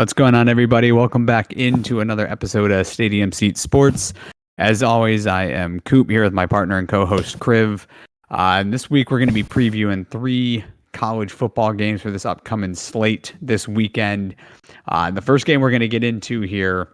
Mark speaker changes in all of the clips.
Speaker 1: What's going on, everybody? Welcome back into another episode of Stadium Seat Sports. As always, I am Coop here with my partner and co-host Kriv. And this week, we're going to be previewing 3 college football games for this upcoming slate this weekend. The first game we're going to get into here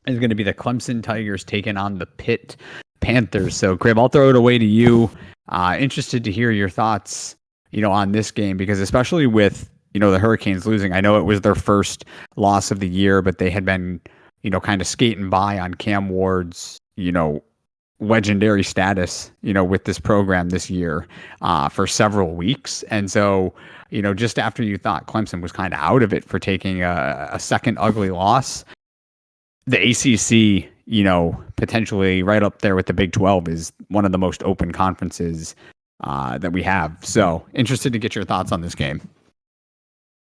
Speaker 1: is going to be the Clemson Tigers taking on the Pitt Panthers. So, Kriv, I'll throw it away to you. Interested to hear your thoughts, on this game, because especially with the Hurricanes losing. I know it was their first loss of the year, but they had been, kind of skating by on Cam Ward's, legendary status, with this program this year for several weeks. And so, just after you thought Clemson was kind of out of it for taking a second ugly loss, the ACC, potentially right up there with the Big 12 is one of the most open conferences that we have. So interested to get your thoughts on this game.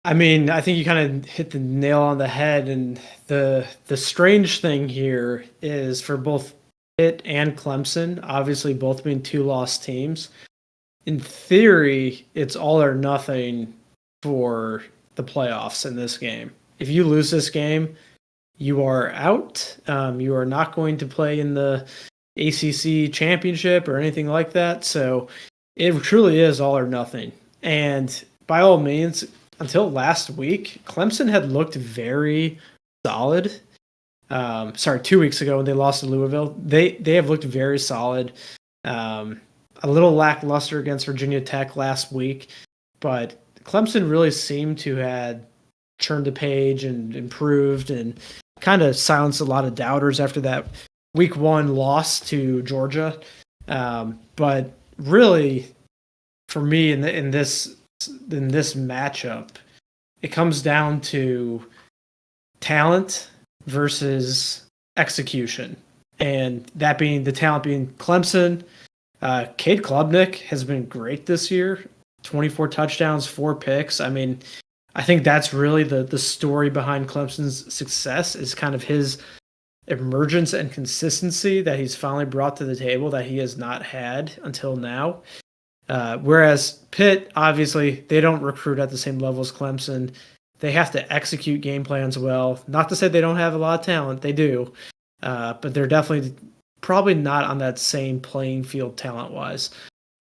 Speaker 2: I mean, I think you kind of hit the nail on the head, and the strange thing here is for both Pitt and Clemson, obviously both being 2 lost teams. In theory, it's all or nothing for the playoffs in this game. If you lose this game, you are out. You are not going to play in the ACC championship or anything like that. So it truly is all or nothing. And by all means, until last week, Clemson had looked very solid. 2 weeks ago when they lost to Louisville, they have looked very solid. A little lackluster against Virginia Tech last week, but Clemson really seemed to had turned the page and improved and kind of silenced a lot of doubters after that week 1 loss to Georgia. But really, for me in this matchup, it comes down to talent versus execution, and that being the talent being Clemson. Cade Klubnik has been great this year, 24 touchdowns, 4 picks. I mean, I think that's really the story behind Clemson's success is kind of his emergence and consistency that he's finally brought to the table that he has not had until now. Whereas Pitt, obviously, they don't recruit at the same level as Clemson. They have to execute game plans well. Not to say they don't have a lot of talent. They do. But they're definitely probably not on that same playing field talent-wise.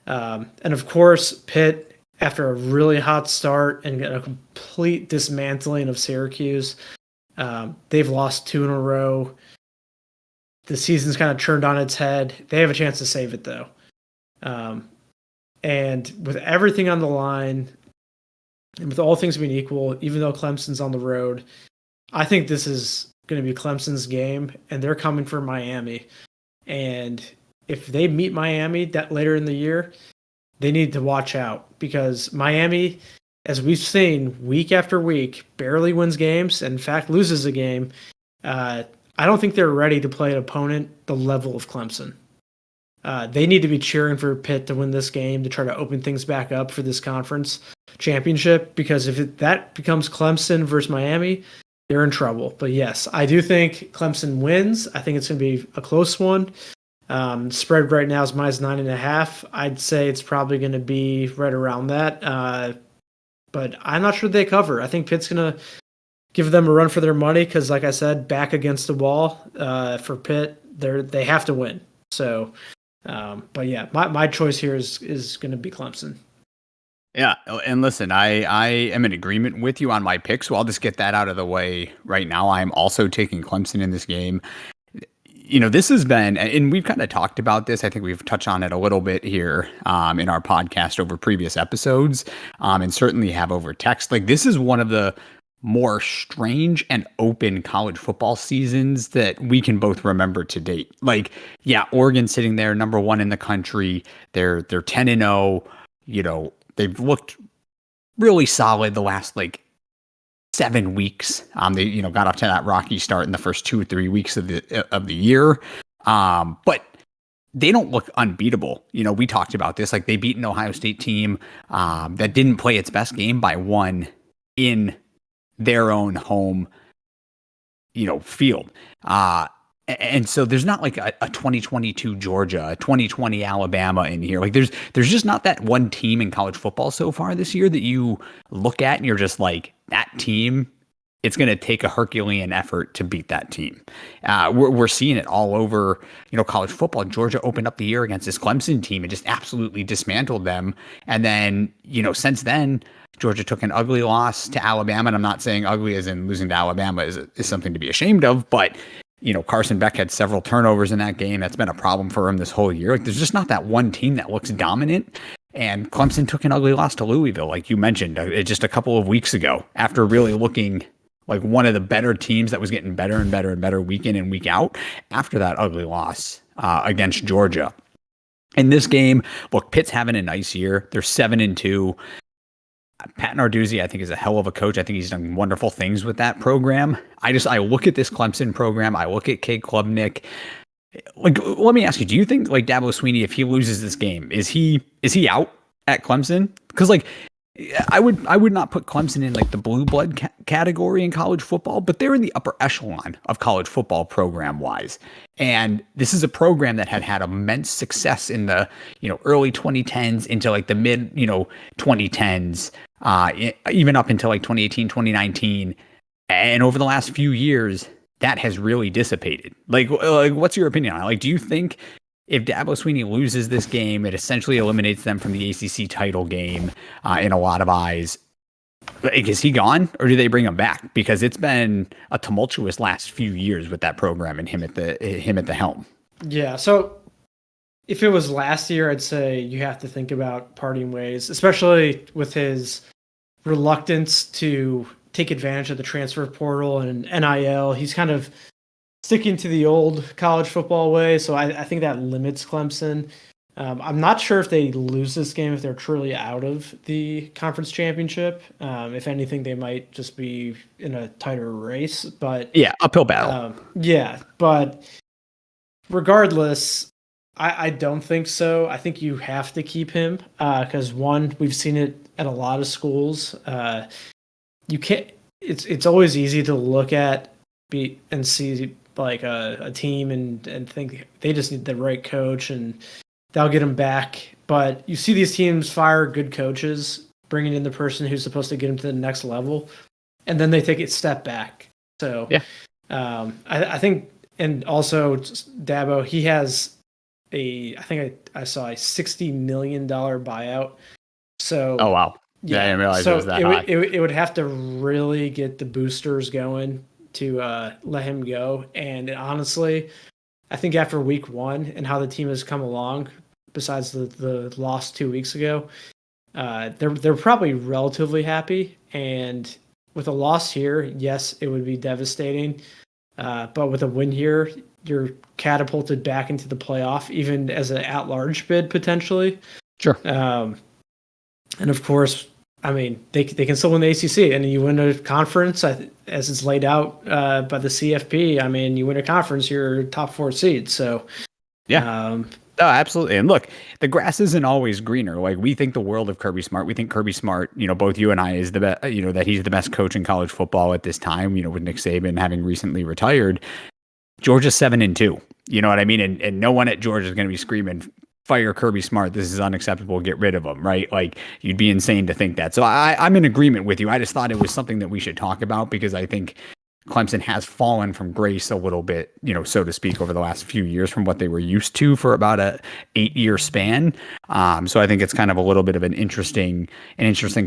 Speaker 2: And, of course, Pitt, after a really hot start and a complete dismantling of Syracuse, they've lost 2 in a row. The season's kind of turned on its head. They have a chance to save it, though. And with everything on the line, and with all things being equal, even though Clemson's on the road, I think this is going to be Clemson's game, and they're coming for Miami. And if they meet Miami that later in the year, they need to watch out, because Miami, as we've seen week after week, barely wins games, and in fact loses a game. I don't think they're ready to play an opponent the level of Clemson. They need to be cheering for Pitt to win this game to try to open things back up for this conference championship, because if that becomes Clemson versus Miami, they're in trouble. But yes, I do think Clemson wins. I think it's going to be a close one. Spread right now is -9.5. I'd say it's probably going to be right around that. But I'm not sure they cover. I think Pitt's going to give them a run for their money because, like I said, back against the wall for Pitt, they have to win. So, but yeah, my choice here is going to be Clemson.
Speaker 1: Yeah, and listen, I am in agreement with you on my pick, so I'll just get that out of the way right now. I'm also taking Clemson in this game. This has been, and we've kind of talked about this. I think we've touched on it a little bit here in our podcast over previous episodes, and certainly have over text. Like, this is one of the more strange and open college football seasons that we can both remember to date. Like, yeah, Oregon sitting there number 1 in the country. They're 10-0. They've looked really solid the last 7 weeks. They got off to that rocky start in the first 2 or 3 weeks of the year. But they don't look unbeatable. We talked about this. They beat an Ohio State team that didn't play its best game by 1 in their own home, field. And so there's not a 2022 Georgia, a 2020 Alabama in here. There's just not that one team in college football so far this year that you look at and you're just like, that team it's going to take a Herculean effort to beat that team. We're seeing it all over, college football. Georgia opened up the year against this Clemson team and just absolutely dismantled them. And then, since then, Georgia took an ugly loss to Alabama. And I'm not saying ugly as in losing to Alabama is something to be ashamed of, but Carson Beck had several turnovers in that game. That's been a problem for him this whole year. Like, there's just not that one team that looks dominant. And Clemson took an ugly loss to Louisville, like you mentioned, just a couple of weeks ago, after really looking like one of the better teams that was getting better and better and better week in and week out after that ugly loss against Georgia. In this game, look, Pitt's having a nice year. They're 7-2. Pat Narduzzi, I think, is a hell of a coach. I think he's done wonderful things with that program. I look at this Clemson program. I look at Cade Klubnik. Like, let me ask you, do you think like Dabo Swinney, if he loses this game, is he out at Clemson? Because like, I would not put Clemson in like the blue blood category in college football, but they're in the upper echelon of college football program wise. And this is a program that had immense success in the, early 2010s into like the mid, 2010s, even up until like 2018, 2019. And over the last few years, that has really dissipated. Like what's your opinion on it? Like, do you think if Dabo Swinney loses this game, it essentially eliminates them from the ACC title game in a lot of eyes? Like, is he gone, or do they bring him back? Because it's been a tumultuous last few years with that program and him at the helm.
Speaker 2: Yeah. So if it was last year, I'd say you have to think about parting ways, especially with his reluctance to take advantage of the transfer portal and NIL. He's kind of sticking to the old college football way, so I think that limits Clemson. I'm not sure if they lose this game, if they're truly out of the conference championship. If anything, they might just be in a tighter race. But
Speaker 1: yeah, uphill battle.
Speaker 2: But regardless, I don't think so. I think you have to keep him because one, we've seen it at a lot of schools. You can't. It's always easy to look at and see like a team and think they just need the right coach and they'll get them back. But you see these teams fire good coaches, bringing in the person who's supposed to get them to the next level, and then they take a step back. So
Speaker 1: yeah,
Speaker 2: I think, and also Dabo, he has I think I saw a $60 million buyout. So
Speaker 1: oh wow, yeah, I didn't realize it was that high.
Speaker 2: It would have to really get the boosters going to let him go. And honestly, I think after week one and how the team has come along, besides the loss 2 weeks ago, they're probably relatively happy. And with a loss here, yes, it would be devastating. But with a win here, you're catapulted back into the playoff, even as an at-large bid potentially.
Speaker 1: Sure.
Speaker 2: And of course, I mean, they can still win the ACC, and you win a conference as it's laid out by the CFP. I mean, you win a conference, you're top 4 seed. So,
Speaker 1: yeah, oh, absolutely. And look, the grass isn't always greener. Like, we think the world of Kirby Smart. We think Kirby Smart, both you and I, is the best. That he's the best coach in college football at this time. With Nick Saban having recently retired, Georgia's 7-2. You know what I mean? And no one at Georgia is going to be screaming, fire Kirby Smart, this is unacceptable, get rid of him, right? Like, you'd be insane to think that. So I'm in agreement with you. I just thought it was something that we should talk about because I think Clemson has fallen from grace a little bit, so to speak, over the last few years from what they were used to for about a 8-year span. So I think it's kind of a little bit of an interesting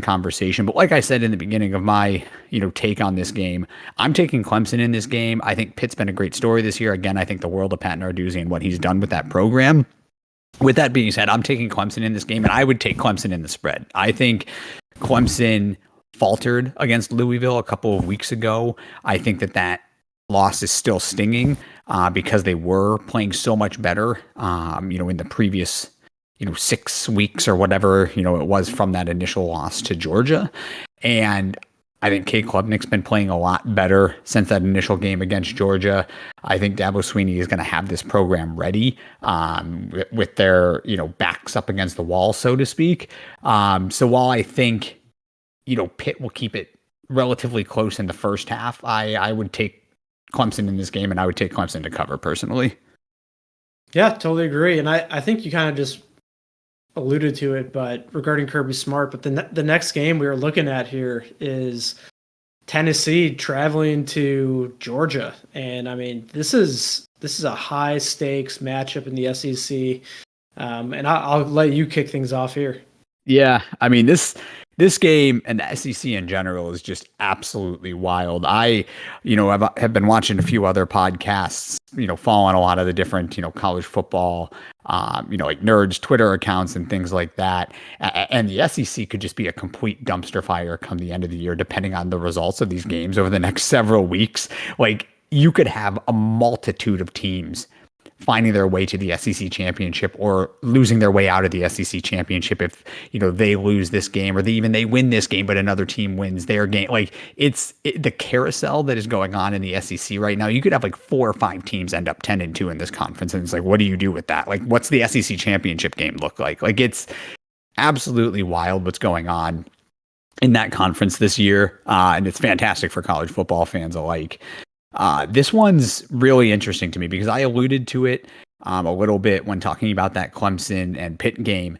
Speaker 1: conversation. But like I said in the beginning of my, take on this game, I'm taking Clemson in this game. I think Pitt's been a great story this year. Again, I think the world of Pat Narduzzi and what he's done with that program. With that being said, I'm taking Clemson in this game, and I would take Clemson in the spread. I think Clemson faltered against Louisville a couple of weeks ago. I think that loss is still stinging because they were playing so much better, in the previous, 6 weeks or whatever, it was from that initial loss to Georgia. And I think Cade Klubnik's been playing a lot better since that initial game against Georgia. I think Dabo Swinney is going to have this program ready with their, backs up against the wall, so to speak. So while I think, Pitt will keep it relatively close in the first half, I would take Clemson in this game, and I would take Clemson to cover personally.
Speaker 2: Yeah, totally agree. And I think you kind of just alluded to it, but regarding Kirby Smart, but the next game we were looking at here is Tennessee traveling to Georgia, and I mean this is a high stakes matchup in the SEC. And I'll let you kick things off here.
Speaker 1: Yeah, I mean this game and the SEC in general is just absolutely wild. Have been watching a few other podcasts, following a lot of the different, college football, like nerds Twitter accounts and things like that. And the SEC could just be a complete dumpster fire come the end of the year, depending on the results of these games over the next several weeks. Like you could have a multitude of teams finding their way to the SEC championship or losing their way out of the SEC championship if they lose this game or they win this game but another team wins their game. Like the carousel that is going on in the SEC right now. You could have like 4 or 5 teams end up 10-2 in this conference, and it's like, what do you do with that? Like, what's the SEC championship game look like? Like, it's absolutely wild what's going on in that conference this year, and it's fantastic for college football fans alike. This one's really interesting to me because I alluded to it a little bit when talking about that Clemson and Pitt game.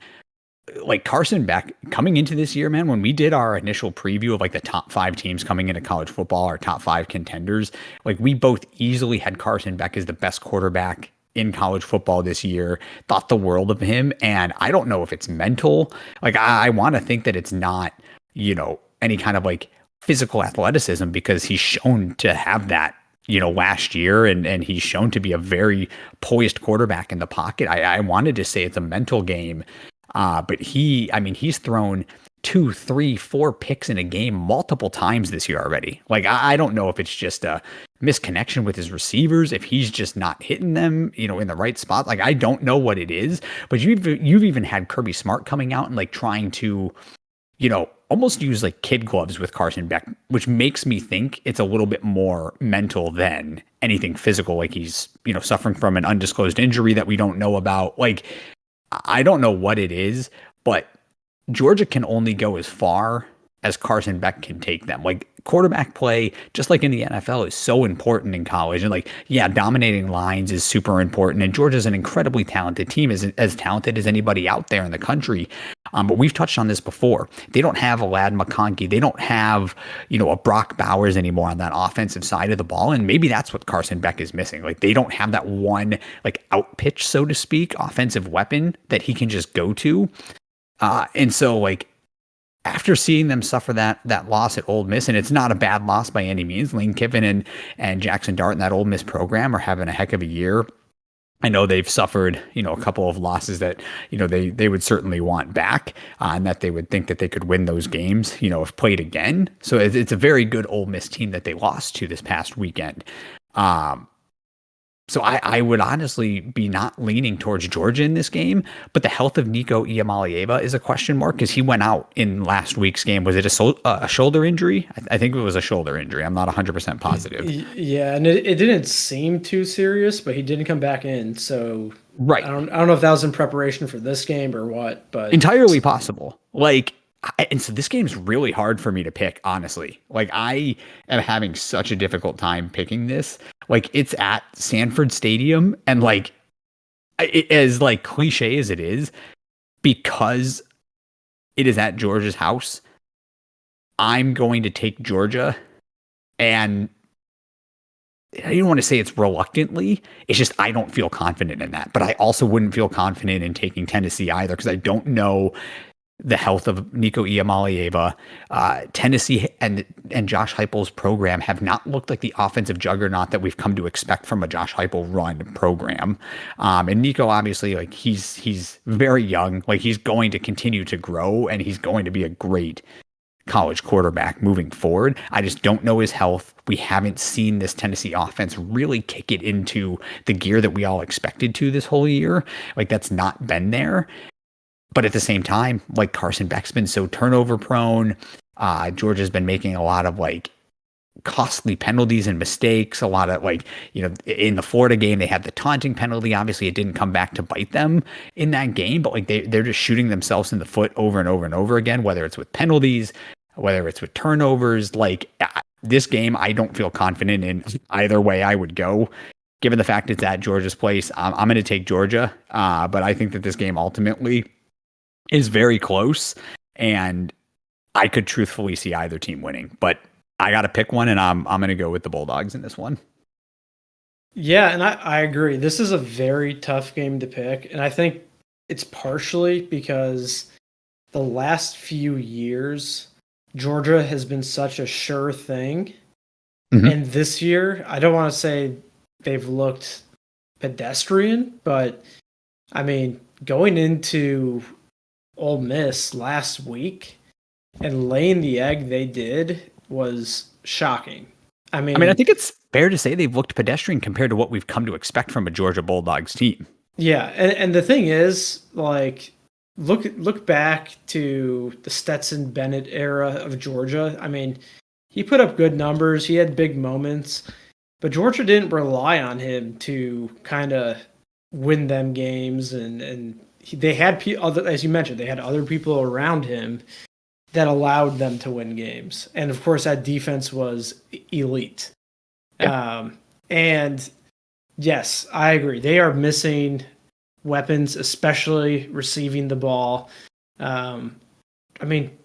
Speaker 1: Like Carson Beck coming into this year, man, when we did our initial preview of like the top 5 teams coming into college football, our top 5 contenders, like we both easily had Carson Beck as the best quarterback in college football this year, thought the world of him. And I don't know if it's mental. Like I want to think that it's not, any kind of like physical athleticism because he's shown to have that, last year, and he's shown to be a very poised quarterback in the pocket. I wanted to say it's a mental game, but he's thrown 2, 3, 4 picks in a game multiple times this year already. Like I don't know if it's just a misconnection with his receivers, if he's just not hitting them, in the right spot. Like I don't know what it is, but you've even had Kirby Smart coming out and like trying to, almost use like kid gloves with Carson Beck, which makes me think it's a little bit more mental than anything physical. Like he's, suffering from an undisclosed injury that we don't know about. Like, I don't know what it is, but Georgia can only go as far as Carson Beck can take them. Like quarterback play, just like in the NFL, is so important in college. And like, yeah, dominating lines is super important. And Georgia's an incredibly talented team, as talented as anybody out there in the country. But we've touched on this before. They don't have a Lad McConkey. They don't have, a Brock Bowers anymore on that offensive side of the ball. And maybe that's what Carson Beck is missing. Like they don't have that one like out pitch, so to speak, offensive weapon that he can just go to. And so like, after seeing them suffer that loss at Ole Miss, and it's not a bad loss by any means, Lane Kiffin and Jackson Dart and that Ole Miss program are having a heck of a year. I know they've suffered, a couple of losses that, they would certainly want back, and that they would think that they could win those games, if played again. So it's a very good Ole Miss team that they lost to this past weekend. So I would honestly be not leaning towards Georgia in this game, but the health of Nico Iamaleava is a question mark because he went out in last week's game. Was it a shoulder injury? I think it was a shoulder injury. I'm not 100% positive.
Speaker 2: Yeah, and it didn't seem too serious, but he didn't come back in. So
Speaker 1: right,
Speaker 2: I don't know if that was in preparation for this game or what, but
Speaker 1: entirely possible. Like. And so this game's really hard for me to pick, honestly. Like I am having such a difficult time picking this. Like it's at Sanford Stadium, and like as like cliche as it is, because it is at Georgia's house, I'm going to take Georgia. And I don't want to say it's reluctantly. It's just I don't feel confident in that. But I also wouldn't feel confident in taking Tennessee either because I don't know the health of Nico Iamaleava. Tennessee and Josh Heupel's program have not looked like the offensive juggernaut that we've come to expect from a Josh Heupel run program. And Nico, obviously, like he's very young. Like he's going to continue to grow, and he's going to be a great college quarterback moving forward. I just don't know his health. We haven't seen this Tennessee offense really kick it into the gear that we all expected to this whole year. Like that's not been there. But at the same time, like Carson Beck's been so turnover prone. Georgia's been making a lot of like costly penalties and mistakes. A lot of like, in the Florida game, they had the taunting penalty. Obviously, it didn't come back to bite them in that game, but like they're just shooting themselves in the foot over and over and over again, whether it's with penalties, whether it's with turnovers. Like this game, I don't feel confident in either way I would go. Given the fact it's at Georgia's place, I'm going to take Georgia. But I think that this game ultimately is very close, and I could truthfully see either team winning. But I got to pick one, and I'm going to go with the Bulldogs in this one.
Speaker 2: Yeah, and I agree. This is a very tough game to pick, and I think it's partially because the last few years Georgia has been such a sure thing. And this year, I don't want to say they've looked pedestrian, but I mean, going into Ole Miss last week and laying the egg they did was shocking.
Speaker 1: I mean, I think it's fair to say they've looked pedestrian compared to what we've come to expect from a Georgia Bulldogs team.
Speaker 2: Yeah, and the thing is, like, look back to the Stetson Bennett era of Georgia. I mean, he put up good numbers, he had big moments, but Georgia didn't rely on him to kind of win them games, and they had other, as you mentioned, they had other people around him that allowed them to win games, and of course that defense was elite. Yeah. And yes, I agree. They are missing weapons, especially receiving the ball. I mean,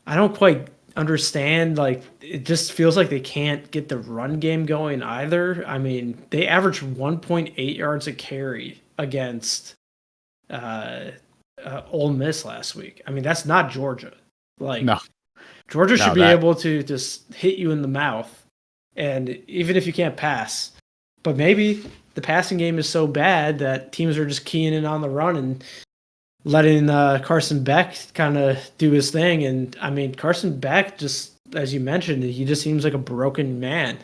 Speaker 2: I don't quite understand. Like, it just feels like they can't get the run game going either. I mean, they averaged 1.8 yards a carry against Ole Miss last week. I mean, that's not Georgia. Like, no. Georgia should be able to just hit you in the mouth, and even if you can't pass. But maybe the passing game is so bad that teams are just keying in on the run and letting Carson Beck kind of do his thing. And I mean, Carson Beck, just as you mentioned, he just seems like a broken man.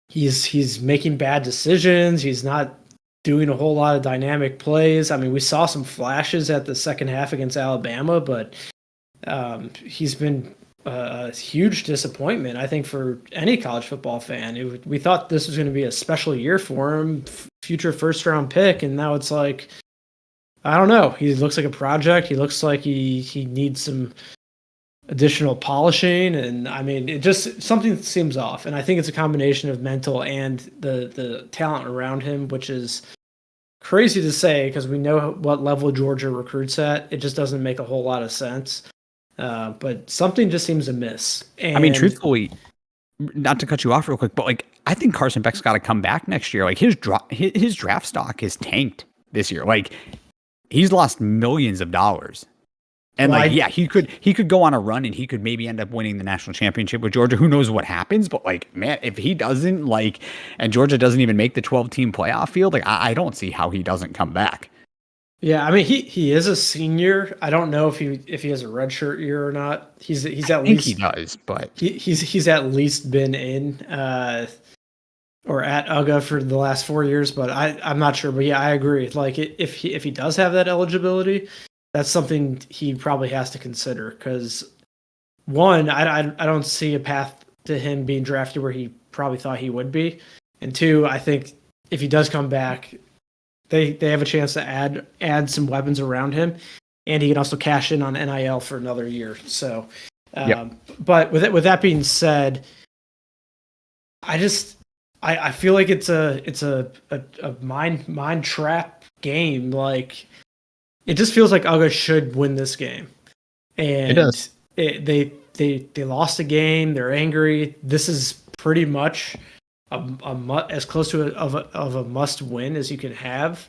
Speaker 2: He's making bad decisions. He's not doing a whole lot of dynamic plays. I mean, we saw some flashes at the second half against Alabama, but he's been a huge disappointment, I think, for any college football fan. We thought this was going to be a special year for him, future first-round pick, and now it's like, I don't know. He looks like a project. He looks like he needs some additional polishing, and I mean, it just, something seems off. And I think it's a combination of mental and the talent around him, which is crazy to say because we know what level Georgia recruits at. It just doesn't make a whole lot of sense. But something just seems amiss. And I
Speaker 1: mean, truthfully, not to cut you off real quick, but like, I think Carson Beck's got to come back next year. Like, his draft stock is tanked this year. Like, he's lost millions of dollars. And yeah, he could go on a run and he could maybe end up winning the national championship with Georgia. Who knows what happens? But like, man, if he doesn't, like, and Georgia doesn't even make the 12-team playoff field, like, I don't see how he doesn't come back.
Speaker 2: Yeah, I mean, he is a senior. I don't know if he has a redshirt year or not. He's at least, I think
Speaker 1: he does, but
Speaker 2: he's at least been in or at UGA for the last 4 years, but I'm not sure. But yeah, I agree. Like, if he does have that eligibility, that's something he probably has to consider, because one, I don't see a path to him being drafted where he probably thought he would be, and two, I think if he does come back, they have a chance to add some weapons around him, and he can also cash in on NIL for another year. So, but with that being said, I feel like it's a mind trap game. Like, it just feels like UGA should win this game, and it does. They lost a game. They're angry. This is pretty much as close to a must win as you can have.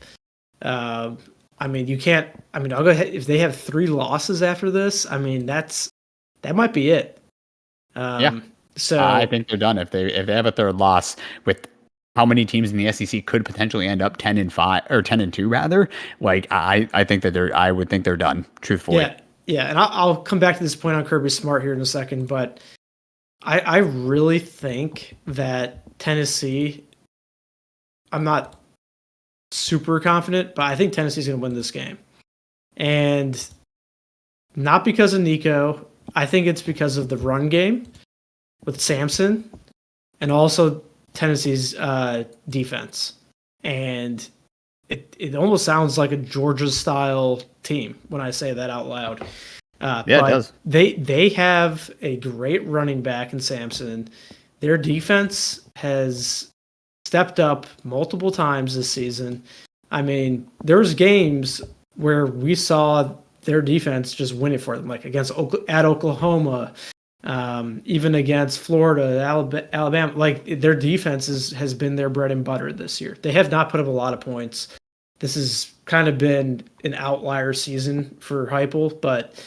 Speaker 2: I mean, you can't. I mean, UGA, if they have 3 losses after this, I mean, that might be it. So
Speaker 1: I think they're done if they have a third loss with how many teams in the SEC could potentially end up 10-5 or 10-2 rather. Like, I think that I would think they're done, truthfully.
Speaker 2: Yeah, and I'll come back to this point on Kirby Smart here in a second, but I really think that Tennessee, I'm not super confident, but I think Tennessee's going to win this game. And not because of Nico. I think it's because of the run game with Samson, and also Tennessee's defense. And it almost sounds like a Georgia-style team when I say that out loud.
Speaker 1: It does.
Speaker 2: They have a great running back in Samson. Their defense has stepped up multiple times this season. I mean, there's games where we saw their defense just win it for them, like at Oklahoma, Even against Florida, Alabama, like their defense has been their bread and butter this year. They have not put up a lot of points. This has kind of been an outlier season for Heupel, but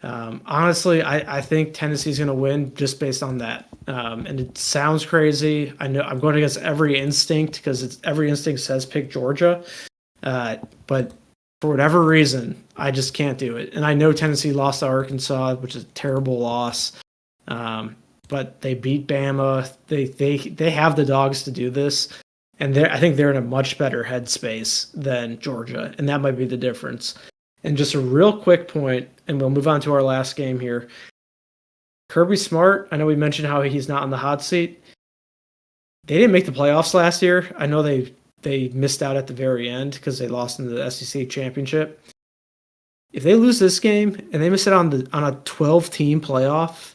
Speaker 2: honestly, I think Tennessee's going to win just based on that. And it sounds crazy. I know I'm going against every instinct because every instinct says pick Georgia, but for whatever reason, I just can't do it. And I know Tennessee lost to Arkansas, which is a terrible loss. But they beat Bama. They have the dogs to do this, and I think they're in a much better headspace than Georgia, and that might be the difference. And just a real quick point, and we'll move on to our last game here. Kirby Smart, I know we mentioned how he's not on the hot seat. They didn't make the playoffs last year. I know they missed out at the very end because they lost in the SEC championship. If they lose this game and they miss it on a 12-team playoff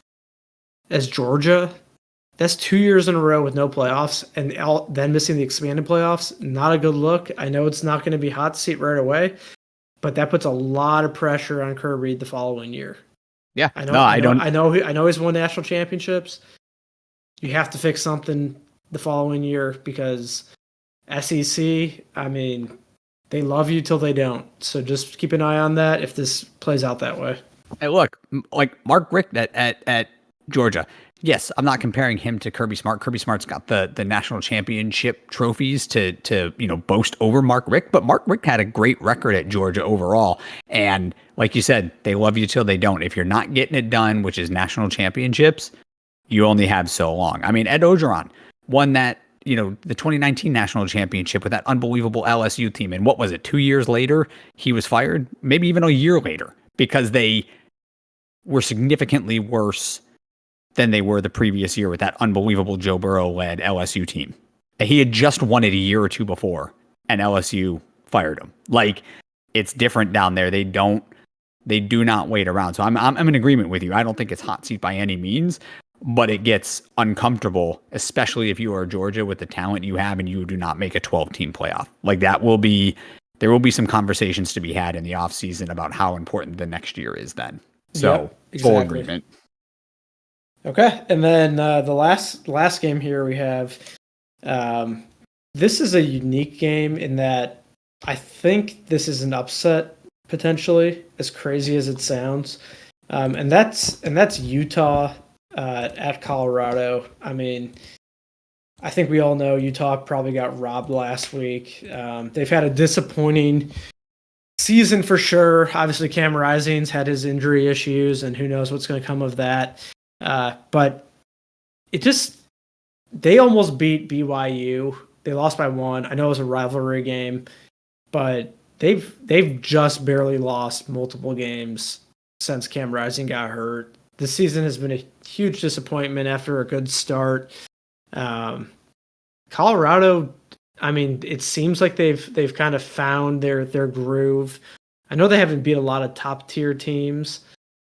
Speaker 2: as Georgia, that's 2 years in a row with no playoffs, and then missing the expanded playoffs. Not a good look. I know it's not going to be hot seat right away, but that puts a lot of pressure on Kirby the following year.
Speaker 1: Yeah,
Speaker 2: I know he's won national championships. You have to fix something the following year because SEC, I mean, they love you till they don't. So just keep an eye on that if this plays out that way.
Speaker 1: Hey, look, like Mark Richt at Georgia. Yes, I'm not comparing him to Kirby Smart. Kirby Smart's got the national championship trophies to boast over Mark Richt, but Mark Richt had a great record at Georgia overall. And like you said, they love you till they don't. If you're not getting it done, which is national championships, you only have so long. I mean, Ed Orgeron won that, the 2019 national championship with that unbelievable LSU team. And what was it? 2 years later, he was fired, maybe even a year later, because they were significantly worse than they were the previous year with that unbelievable Joe Burrow-led LSU team. He had just won it a year or two before, and LSU fired him. Like, it's different down there. They do not wait around. So I'm in agreement with you. I don't think it's hot seat by any means, but it gets uncomfortable, especially if you are Georgia with the talent you have and you do not make a 12-team playoff. Like, there will be some conversations to be had in the offseason about how important the next year is then. So,
Speaker 2: yep, exactly.
Speaker 1: Full agreement.
Speaker 2: Okay, and then the last game here we have. This is a unique game in that I think this is an upset potentially, as crazy as it sounds, and that's Utah at Colorado. I mean, I think we all know Utah probably got robbed last week. They've had a disappointing season for sure. Obviously, Cam Rising's had his injury issues, and who knows what's going to come of that. But they almost beat BYU. They lost by 1. I know it was a rivalry game, but they've just barely lost multiple games since Cam Rising got hurt. This season has been a huge disappointment after a good start. Colorado, I mean, it seems like they've kind of found their groove. I know they haven't beat a lot of top tier teams.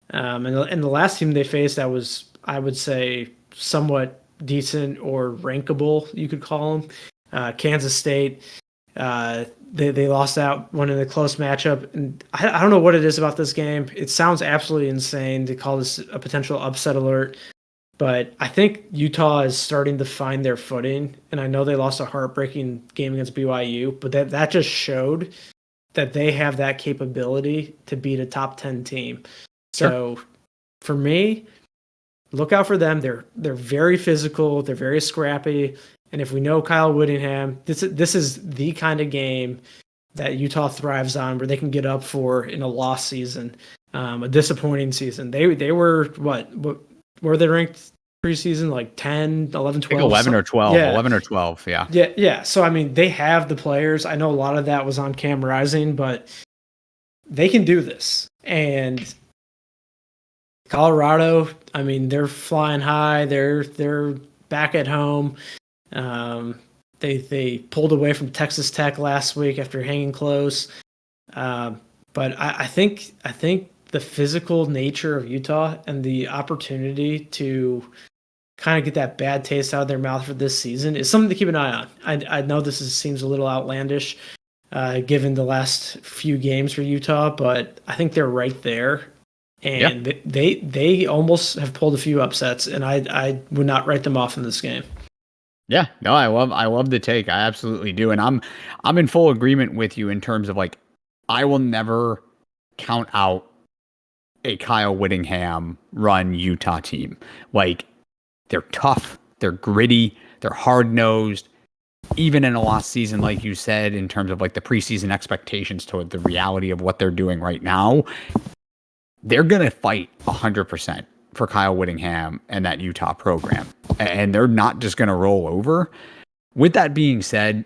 Speaker 2: And the last team they faced, that was, I would say, somewhat decent or rankable, you could call them. Kansas State, they lost out one in a close matchup. And I don't know what it is about this game. It sounds absolutely insane to call this a potential upset alert. But I think Utah is starting to find their footing. And I know they lost a heartbreaking game against BYU, but that just showed that they have that capability to beat a top 10 team. So for me, look out for them. They're very physical. They're very scrappy. And if we know Kyle Whittingham, this is the kind of game that Utah thrives on, where they can get up for in a lost season, a disappointing season. They were what were they ranked preseason, like 10, 11, 12?
Speaker 1: 11 or 12.
Speaker 2: Yeah.
Speaker 1: 11 or 12, yeah.
Speaker 2: Yeah. So, I mean, they have the players. I know a lot of that was on Cam Rising, but they can do this. And Colorado, I mean, they're flying high. They're back at home. They pulled away from Texas Tech last week after hanging close. But I think the physical nature of Utah and the opportunity to kind of get that bad taste out of their mouth for this season is something to keep an eye on. I know this seems a little outlandish given the last few games for Utah, but I think they're right there.
Speaker 1: Yeah.
Speaker 2: and they almost have pulled a few upsets, and I would not write them off in this game.
Speaker 1: Yeah, no, I love the take. I absolutely do. And I'm in full agreement with you in terms of like I will never count out a Kyle Whittingham run Utah team. Like they're tough, they're gritty, they're hard-nosed. Even in a lost season, like you said, in terms of like the preseason expectations toward the reality of what they're doing right now, they're going to fight 100% for Kyle Whittingham and that Utah program. And they're not just going to roll over. With that being said,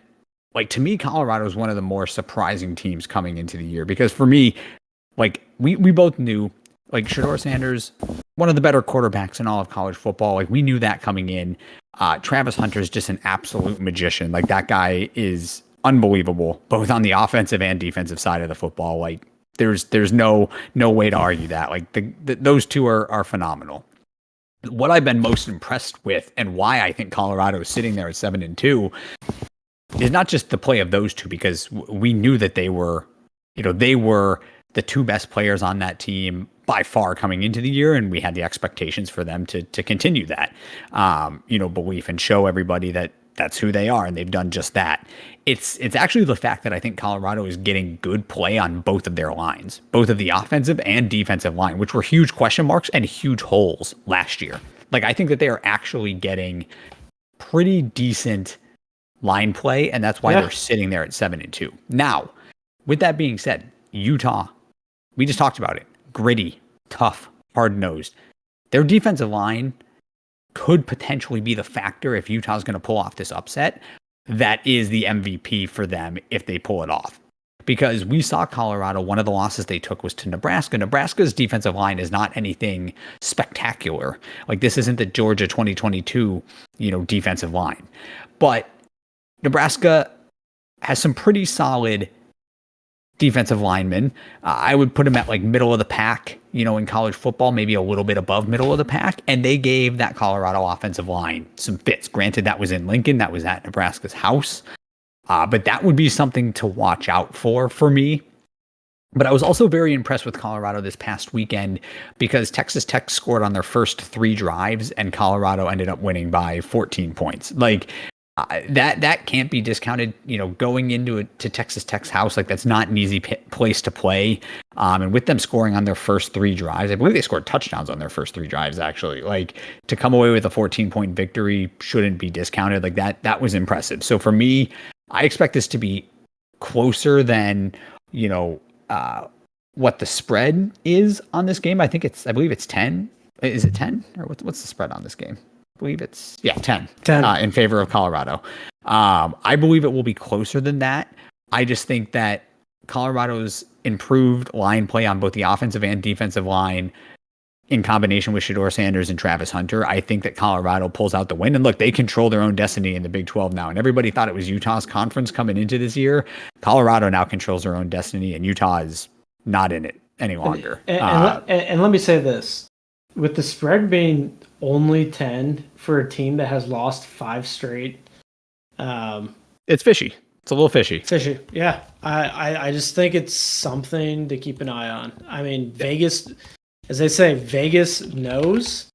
Speaker 1: like to me, Colorado is one of the more surprising teams coming into the year because for me, like we both knew like Shedeur Sanders, one of the better quarterbacks in all of college football. Like we knew that coming in. Travis Hunter is just an absolute magician. Like that guy is unbelievable, both on the offensive and defensive side of the football. Like there's no way to argue that. Like those two are phenomenal. What I've been most impressed with, and why I think Colorado is sitting there at 7-2, is not just the play of those two, because we knew that they were the two best players on that team by far coming into the year, and we had the expectations for them to continue that, belief and show everybody that that's who they are, and they've done just that. It's actually the fact that I think Colorado is getting good play on both of their lines, both of the offensive and defensive line, which were huge question marks and huge holes last year. Like I think that they are actually getting pretty decent line play, and that's why they're sitting there at 7-2. Now, with that being said, Utah, we just talked about it. Gritty, tough, hard-nosed. Their defensive line could potentially be the factor if Utah's going to pull off this upset. That is the MVP for them if they pull it off. Because we saw Colorado, one of the losses they took was to Nebraska. Nebraska's defensive line is not anything spectacular. Like this isn't the Georgia 2022, defensive line. But Nebraska has some pretty solid defensive linemen. I would put them at like middle of the pack, in college football, maybe a little bit above middle of the pack. And they gave that Colorado offensive line some fits. Granted, that was in Lincoln. That was at Nebraska's house. But that would be something to watch out for me. But I was also very impressed with Colorado this past weekend because Texas Tech scored on their first 3 drives and Colorado ended up winning by 14 points. Like, that can't be discounted, going into to Texas Tech's house. Like that's not an easy place to play. And with them scoring on their first 3 drives, I believe they scored touchdowns on their first 3 drives, actually. Like to come away with a 14-point victory shouldn't be discounted. Like that was impressive. So for me, I expect this to be closer than, what the spread is on this game. I believe it's 10. Is it 10? Or what's the spread on this game? I believe it's 10 in favor of Colorado. I believe it will be closer than that. I just think that Colorado's improved line play on both the offensive and defensive line in combination with Shedeur Sanders and Travis Hunter, I think that Colorado pulls out the win. And look, they control their own destiny in the Big 12 now. And everybody thought it was Utah's conference coming into this year. Colorado now controls their own destiny, and Utah is not in it any longer.
Speaker 2: And let me say this. With the spread being only 10 for a team that has lost 5 straight,
Speaker 1: it's fishy. It's a little fishy.
Speaker 2: Fishy, yeah. I just think it's something to keep an eye on. I mean, Vegas, as they say, Vegas knows,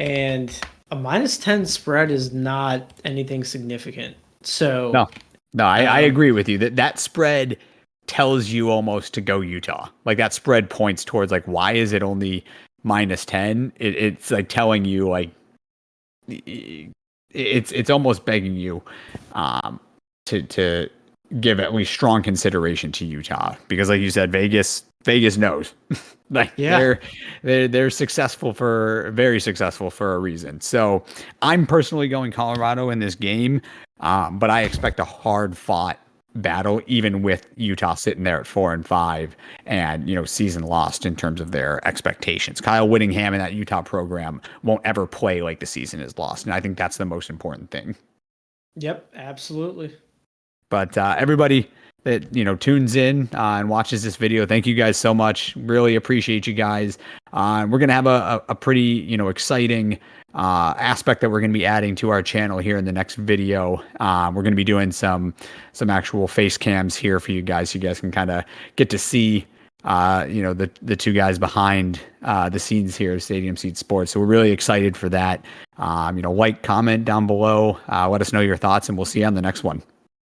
Speaker 2: and a -10 spread is not anything significant. So
Speaker 1: no, I agree with you that spread tells you almost to go Utah. Like that spread points towards like, why is it only -10? It's like telling you like it's almost begging you to give at least strong consideration to Utah, because like you said, Vegas knows. Like they're successful very successful for a reason. So I'm personally going Colorado in this game, but I expect a hard fought battle, even with Utah sitting there at 4-5 and season lost in terms of their expectations. Kyle Whittingham and that Utah program won't ever play like the season is lost, and I think that's the most important thing.
Speaker 2: Yep, absolutely.
Speaker 1: But everybody that tunes in and watches this video, thank you guys so much. Really appreciate you guys. We're gonna have a pretty exciting aspect that we're going to be adding to our channel here in the next video. We're going to be doing some actual face cams here for you guys. So you guys can kind of get to see the two guys behind the scenes here at Stadium Seat Sports. So we're really excited for that. Like, comment down below, let us know your thoughts, and we'll see you on the next one.